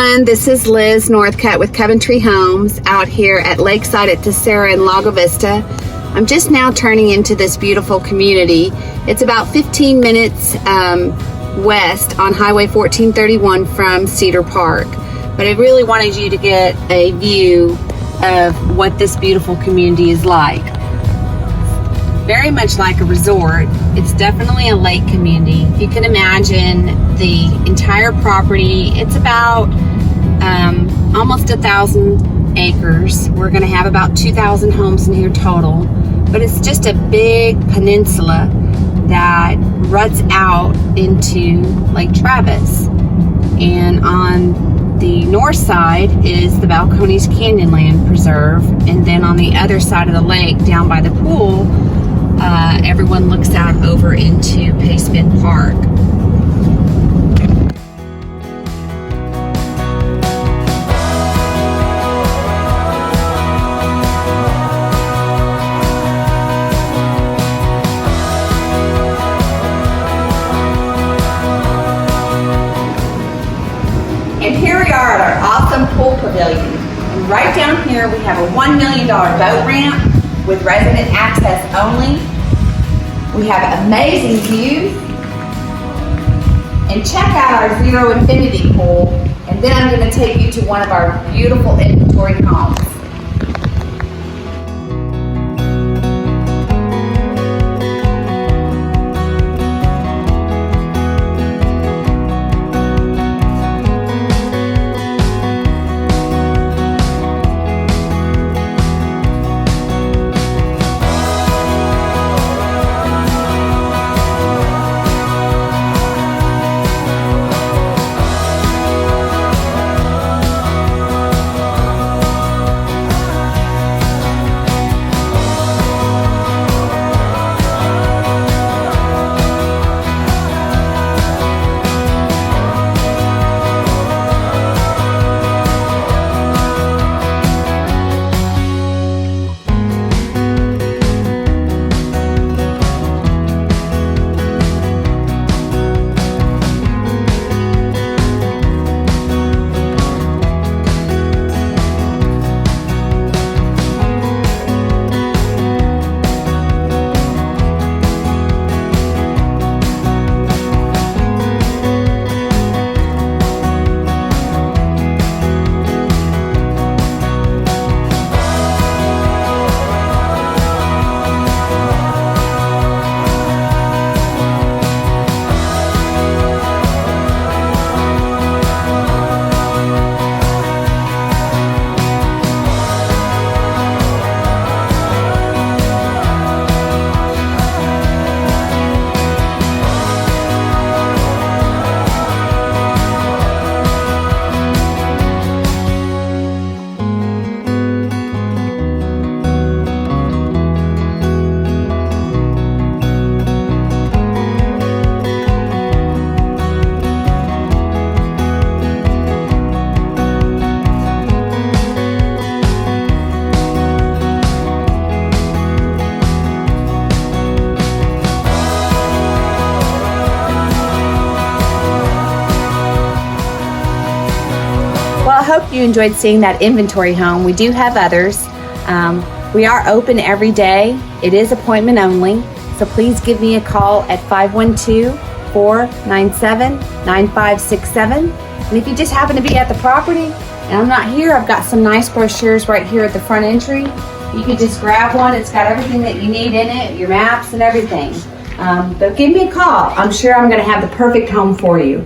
everyone, this is Liz Northcutt with Coventry Homes out here at Lakeside at Tessera in Lago Vista. I'm just now turning into this beautiful community. It's about 15 minutes west on Highway 1431 from Cedar Park. But I really wanted you to get a view of what this beautiful community is like. Very much like a resort. It's definitely a lake community. If you can imagine the entire property, it's about almost 1,000 acres. We're going to have about 2,000 homes in here total, but it's just a big peninsula that ruts out into Lake Travis. And on the north side is the Balcones Canyonland Preserve, and then on the other side of the lake, down by the pool, everyone looks out over into Paceman Park. And here we are at our awesome pool pavilion. And right down here we have a $1 million boat ramp with resident access only. We have amazing views. And check out our Zero Infinity pool. And then I'm going to take you to one of our beautiful inventory homes. Well, I hope you enjoyed seeing that inventory home. We do have others. We are open every day. It is appointment only. So please give me a call at 512-497-9567. And if you just happen to be at the property and I'm not here, I've got some nice brochures right here at the front entry. You can just grab one. It's got everything that you need in it, your maps and everything. But give me a call. I'm sure I'm going to have the perfect home for you.